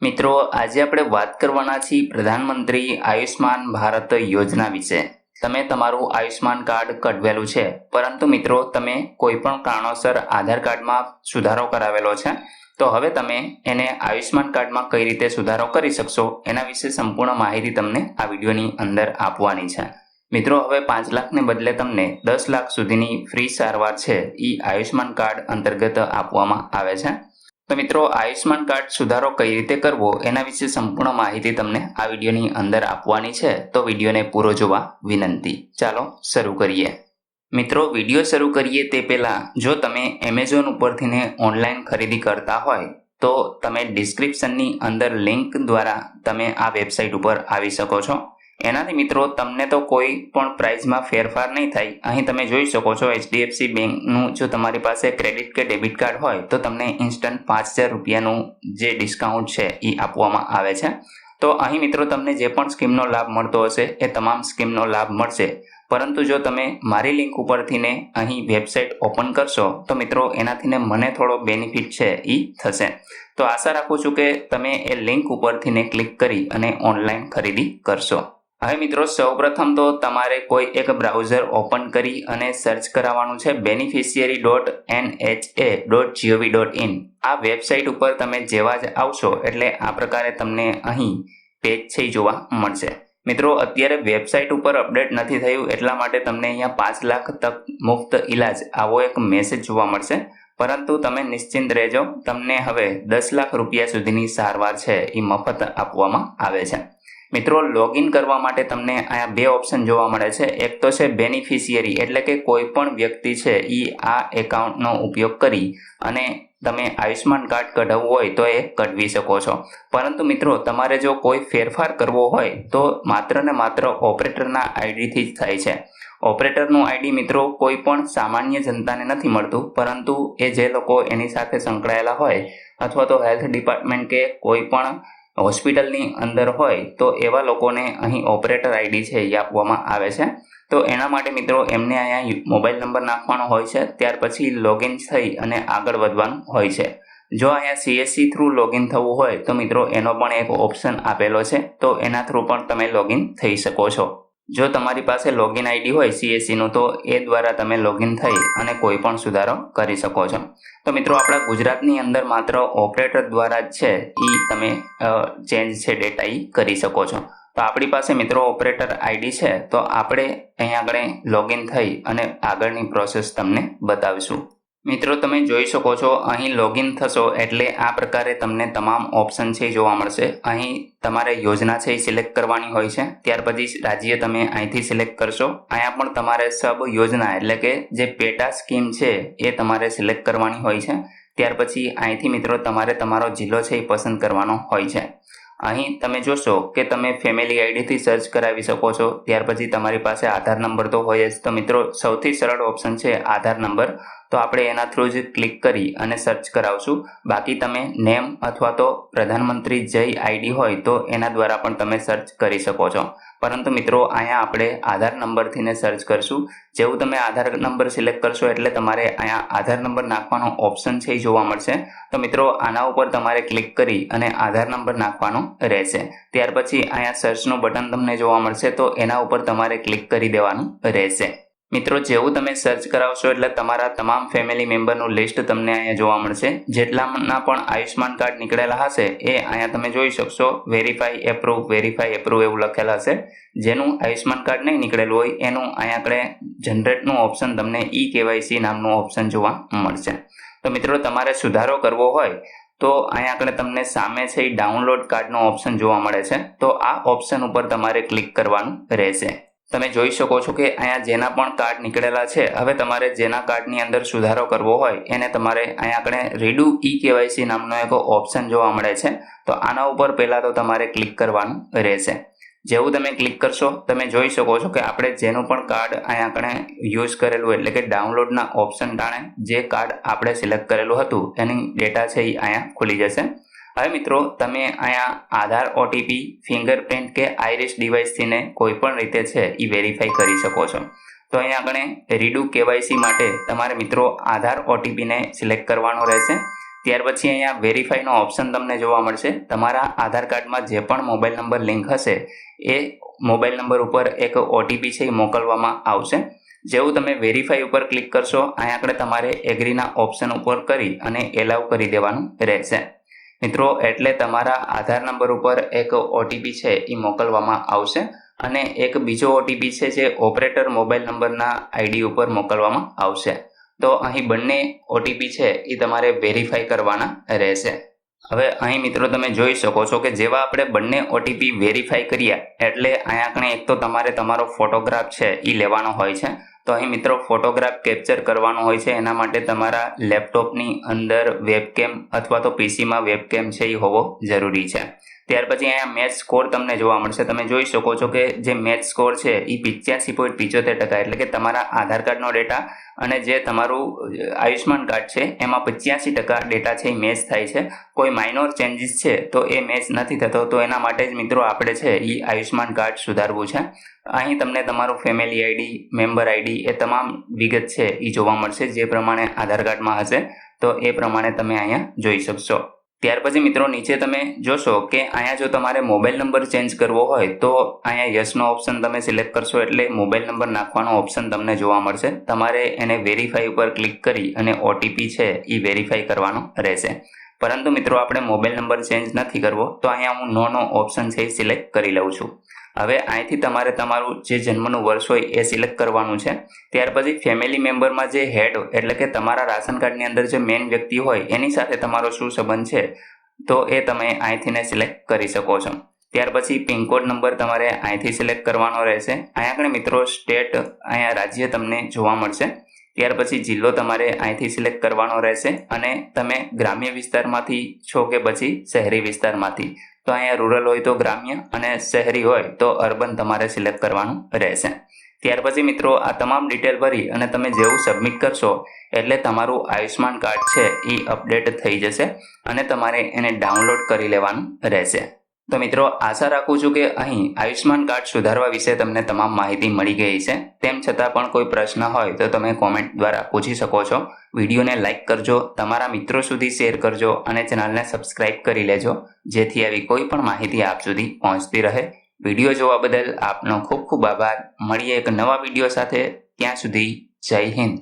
મિત્રો આજે આપણે વાત કરવાના છીએ પ્રધાનમંત્રી આયુષ્માન ભારત યોજના વિશે। તમે તમારું આયુષ્માન કાર્ડ કઢવેલું છે, પરંતુ મિત્રો તમે કોઈ પણ કારણોસર આધાર કાર્ડમાં સુધારો કરાવેલો છે, તો હવે તમે એને આયુષ્માન કાર્ડમાં કઈ રીતે સુધારો કરી શકશો એના વિશે સંપૂર્ણ માહિતી તમને આ વિડીયોની અંદર આપવાની છે। મિત્રો હવે 5 લાખને બદલે તમને 10 લાખ સુધીની ફ્રી સારવાર છે એ આયુષ્માન કાર્ડ અંતર્ગત આપવામાં આવે છે। તો મિત્રો આયુષ્માન કાર્ડ સુધારો કઈ રીતે કરવો એના વિશે સંપૂર્ણ માહિતી તમને આ વિડીયોની અંદર આપવાની છે, તો વિડીયોને પૂરો જોવા વિનંતી। ચાલો શરૂ કરીએ। મિત્રો વિડીયો શરૂ કરીએ તે પહેલા જો તમે એમેઝોન ઉપરથીને ઓનલાઈન ખરીદી કરતા હોય તો તમે ડિસ્ક્રિપ્શનની અંદર લિંક દ્વારા તમે આ વેબસાઇટ ઉપર આવી શકો છો। એનાથી મિત્રો તમને તો કોઈ પણ પ્રાઇસમાં ફેરફાર નહીં થાય। અહીં તમે જોઈ શકો છો HDFC બેંકનું જો તમારી પાસે ક્રેડિટ કે ડેબિટ કાર્ડ હોય તો તમને ઇન્સ્ટન્ટ 5000 રૂપિયાનું જે ડિસ્કાઉન્ટ છે એ આપવામાં આવે છે। તો અહીં મિત્રો તમને જે પણ સ્કીમનો લાભ મળતો હશે એ તમામ સ્કીમનો લાભ મળશે, પરંતુ જો તમે મારી લિંક ઉપરથીને અહીં વેબસાઇટ ઓપન કરશો તો મિત્રો એનાથીને મને થોડો બેનિફિટ છે એ થશે। તો આશા રાખું છું કે તમે એ લિંક ઉપરથીને ક્લિક કરી અને ઓનલાઈન ખરીદી કરશો। હવે મિત્રો સૌપ્રથમ તો તમારે કોઈ એક બ્રાઉઝર ઓપન કરી અને સર્ચ કરાવવાનું છે beneficiary.nha.gov.in। આ વેબસાઇટ ઉપર તમે જેવા જ આવશો એટલે આ પ્રકારે તમને અહીં પેજ છે જોવા મળશે। મિત્રો અત્યારે વેબસાઇટ ઉપર અપડેટ નથી થયું એટલા માટે તમને અહીંયા 5 લાખ તક મુફ્ત ઇલાજ આવો એક મેસેજ જોવા મળશે, પરંતુ તમે નિશ્ચિંત રહેજો, તમને હવે 10 લાખ રૂપિયા સુધીની સારવાર છે એ મફત આપવામાં આવે છે। મિત્રો લોગિન કરવા માટે તમને અહીંયા 2 ઓપ્શન જોવા મળે છે। એક તો છે બેનિફિશિયરી, એટલે કે કોઈ પણ વ્યક્તિ છે એ આ એકાઉન્ટનો ઉપયોગ કરી અને તમે આયુષ્માન કાર્ડ કઢાવવું હોય તો એ કઢવી શકો છો, પરંતુ મિત્રો તમારે જો કોઈ ફેરફાર કરવો હોય તો માત્ર ને માત્ર ઓપરેટરના આઈડીથી જ થાય છે। ઓપરેટરનું આઈડી મિત્રો કોઈ પણ સામાન્ય જનતાને નથી મળતું, પરંતુ એ જે લોકો એની સાથે સંકળાયેલા હોય અથવા તો હેલ્થ ડિપાર્ટમેન્ટ કે કોઈ પણ હોસ્પિટલની અંદર હોય તો એવા લોકોને અહીં ઓપરેટર આઈડી છે એ આપવામાં આવે છે। તો એના માટે મિત્રો એમને અહીંયા મોબાઈલ નંબર નાખવાનો હોય છે, ત્યાર પછી લોગિન થઈ અને આગળ વધવાનું હોય છે। જો અહીંયા CSC થ્રુ લોગિન થવું હોય તો મિત્રો એનો પણ એક ઓપ્શન આપેલો છે, તો એના થ્રુ પણ તમે લોગિન થઈ શકો છો। જો તમારી પાસે લોગિન આઈડી હોય CSC નું તો એ દ્વારા તમે લોગિન થઈ અને કોઈ પણ સુધારો કરી શકો છો। તો મિત્રો આપણા ગુજરાતની અંદર માત્ર ઓપરેટર દ્વારા જ છે એ તમે ચેન્જ છે ડેટા એ કરી શકો છો। તો આપણી પાસે મિત્રો ઓપરેટર આઈડી છે, તો આપણે અહીંયા આગળ લોગિન થઈ અને આગળની પ્રોસેસ તમને બતાવીશું। મિત્રો તમે જોઈ શકો છો અહીં લોગિન થશો એટલે આ પ્રકારે તમને તમામ ઓપ્શન છે જોવા મળશે। અહીં તમારે યોજના છે એ સિલેક્ટ કરવાની હોય છે, ત્યાર પછી રાજ્ય તમે અહીંથી સિલેક્ટ કરશો। અહીંયા પણ તમારે સબ યોજના એટલે કે જે પેટા સ્કીમ છે એ તમારે સિલેક્ટ કરવાની હોય છે। ત્યાર પછી અહીંથી મિત્રો તમારે તમારો જિલ્લો છે એ પસંદ કરવાનો હોય છે। અહીં તમે જોશો કે તમે ફેમિલી આઈડીથી સર્ચ કરાવી શકો છો, ત્યાર પછી તમારી પાસે આધાર નંબર તો હોય જ। તો મિત્રો સૌથી સરળ ઓપ્શન છે આધાર નંબર, તો આપણે એના થ્રુ જ ક્લિક કરી અને સર્ચ કરાવશું। બાકી તમે નેમ અથવા તો પ્રધાનમંત્રી જય આઈડી હોય તો એના દ્વારા પણ તમે સર્ચ કરી શકો છો, પરંતુ મિત્રો અહીંયા આપણે આધાર નંબરથી ને સર્ચ કરશું। જેવું તમે આધાર નંબર સિલેક્ટ કરશો એટલે તમારે અહીંયા આધાર નંબર નાખવાનો ઓપ્શન છે જોવા મળશે। તો મિત્રો આના ઉપર તમારે ક્લિક કરી અને આધાર નંબર નાખવાનો રહેશે। ત્યાર પછી અહીંયા સર્ચનું બટન તમને જોવા મળશે, તો એના ઉપર તમારે ક્લિક કરી દેવાનું રહેશે। મિત્રો જેવું તમે સર્ચ કરાવશો એટલે તમારા તમામ ફેમિલી મેમ્બરનું લિસ્ટ તમને અહીંયા જોવા મળશે। જેટલાના પણ આયુષ્માન કાર્ડ નીકળેલા હશે એ અહીંયા તમે જોઈ શકશો વેરીફાઈ એપ્રૂવ એવું લખેલા હશે। જેનું આયુષ્માન કાર્ડ નહીં નીકળેલું હોય એનું અહીંયા આગળ જનરેટનું ઓપ્શન તમને eKYC નામનું ઓપ્શન જોવા મળશે। તો મિત્રો તમારે સુધારો કરવો હોય તો અહીંયા આગળ તમને સામે છે ડાઉનલોડ કાર્ડનો ઓપ્શન જોવા મળે છે, તો આ ઓપ્શન ઉપર તમારે ક્લિક કરવાનું રહેશે। તમે જોઈ શકો છો કે અહીંયા જેના પણ કાર્ડ નીકળેલા છે, હવે તમારે જેના કાર્ડની અંદર સુધારો કરવો હોય એને તમારે અહીંયા આગળ રીડુ eKYC નામનો એક ઓપ્શન જોવા મળે છે, તો આના ઉપર પહેલા તો તમારે ક્લિક કરવાનું રહેશે। જેવું તમે ક્લિક કરશો તમે જોઈ શકો છો કે આપણે જેનું પણ કાર્ડ અહીંયા આગળ યુઝ કરેલું એટલે કે ડાઉનલોડના ઓપ્શન ટાણે જે કાર્ડ આપણે સિલેક્ટ કરેલું હતું એની ડેટા છે એ અહીંયા ખુલી જશે। હવે મિત્રો તમે અહીંયા આધાર ઓટીપી, ફિંગરપ્રિન્ટ કે આઈરિસ ડિવાઇસથી ને કોઈ પણ રીતે છે એ વેરીફાઈ કરી શકો છો। તો અહીંયા આગળ રીડુ KYC માટે તમારે મિત્રો આધાર ઓટીપીને સિલેક્ટ કરવાનો રહેશે। ત્યાર પછી અહીંયા વેરીફાઈનો ઓપ્શન તમને જોવા મળશે. તમારા આધાર કાર્ડમાં જે પણ મોબાઈલ નંબર લિંક હશે એ મોબાઈલ નંબર ઉપર એક ઓટીપી છે એ મોકલવામાં આવશે. જેવું તમે વેરીફાઈ ઉપર ક્લિક કરશો અહીંયા આગળ તમારે એગ્રીના ઓપ્શન ઉપર કરી અને એલાવ કરી દેવાનું રહેશે. મિત્રો એટલે તમારા આધાર નંબર ઉપર એક ઓટીપી છે એ મોકલવામાં આવશે અને એક બીજો ઓટીપી છે જે ઓપરેટર મોબાઈલ નંબરના આઈડી ઉપર મોકલવામાં આવશે. તો અહીં બંને ઓટીપી છે એ તમારે વેરીફાઈ કરવાના રહેશે. હવે અહીં મિત્રો તમે જોઈ શકો છો કે જેવા આપણે બંને ઓટીપી વેરીફાઈ કર્યા એટલે અહીંયા આગળ એક તો તમારે તમારો ફોટોગ્રાફ છે એ લેવાનો હોય છે. તો અહીં મિત્રો ફોટોગ્રાફ કેપ્ચર કરવાનો હોય છે. એના માટે તમારા લેપટોપની અંદર વેબકેમ અથવા તો પીસીમાં વેબકેમ છે એ હોવો જરૂરી છે. ત્યાર પછી અહીંયા મેચ સ્કોર તમને જોવા મળશે. તમે જોઈ શકો છો કે જે મેચ સ્કોર છે એ 85.75% એટલે કે તમારા આધાર કાર્ડનો ડેટા અને જે તમારું આયુષ્માન કાર્ડ છે એમાં 85% ડેટા છે એ મેચ થાય છે. કોઈ માઇનોર ચેન્જીસ છે તો એ મેચ નથી થતો. તો એના માટે જ મિત્રો આપણે છે એ આયુષ્માન કાર્ડ સુધારવું છે. અહીં તમને તમારું family ID, member ID A તમામ વિગત છે એ જોવા મળશે. જે પ્રમાણે આધાર કાર્ડમાં હશે તો એ પ્રમાણે તમે અહીંયા જોઈ શકશો. ત્યાર પછી મિત્રો નીચે તમે જોશો કે અહીંયા જો તમારે મોબાઈલ નંબર ચેન્જ કરવો હોય તો અહીંયા યસનો ઓપ્શન તમે સિલેક્ટ કરશો એટલે મોબાઈલ નંબર નાખવાનો ઓપ્શન તમને જોવા મળશે. તમારે એને વેરીફાઈ ઉપર ક્લિક કરી અને ઓટીપી છે એ વેરીફાઈ કરવાનો રહેશે. પરંતુ મિત્રો આપણે મોબાઈલ નંબર ચેન્જ નથી કરવો તો અહીંયા હું નોનો ઓપ્શન છે એ સિલેક્ટ કરી લઉં છું. હવે અહીંથી તમારે તમારું જે જન્મનું વર્ષ હોય એ સિલેક્ટ કરવાનું છે. ત્યાર પછી ફેમિલી મેમ્બરમાં જે હેડ એટલે કે તમારા રાશન કાર્ડની અંદર જે મેઇન વ્યક્તિ હોય એની સાથે તમારો શું સંબંધ છે તો એ તમે અહીંથી સિલેક્ટ કરી શકો છો. ત્યાર પછી પિનકોડ નંબર તમારે અહીંથી સિલેક્ટ કરવાનો રહેશે. અહીંયા આગળ મિત્રો સ્ટેટ અહીંયા રાજ્ય તમને જોવા મળશે. ત્યાર પછી જિલ્લો તમારે અહીંથી સિલેક્ટ કરવાનો રહેશે અને તમે ગ્રામ્ય વિસ્તારમાંથી છો કે પછી શહેરી વિસ્તારમાંથી. તો અહીંયા રૂરલ હોય તો ગ્રામ્ય અને શહેરી હોય તો અર્બન તમારે સિલેક્ટ કરવાનું રહેશે. ત્યાર પછી મિત્રો આ તમામ ડિટેલ ભરી અને તમે જેવું સબમિટ કરશો એટલે તમારું આયુષ્માન કાર્ડ છે એ અપડેટ થઈ જશે અને તમારે એને ડાઉનલોડ કરી લેવાનું રહેશે. તો મિત્રો આશા રાખું છું કે અહીં આયુષ્માન કાર્ડ સુધારવા વિશે તમને તમામ માહિતી મળી ગઈ છે. તેમ છતાં પણ કોઈ પ્રશ્ન હોય તો તમે કોમેન્ટ દ્વારા પૂછી શકો છો. વિડીયોને લાઇક કરજો, તમારા મિત્રો સુધી શેર કરજો અને ચેનલને સબસ્ક્રાઇબ કરી લેજો જેથી આવી કોઈ પણ માહિતી આપ સુધી પહોંચતી રહે. વિડીયો જોવા બદલ આપનો ખૂબ ખૂબ આભાર. મળીએ એક નવા વિડીયો સાથે. ત્યાં સુધી જય હિન્દ.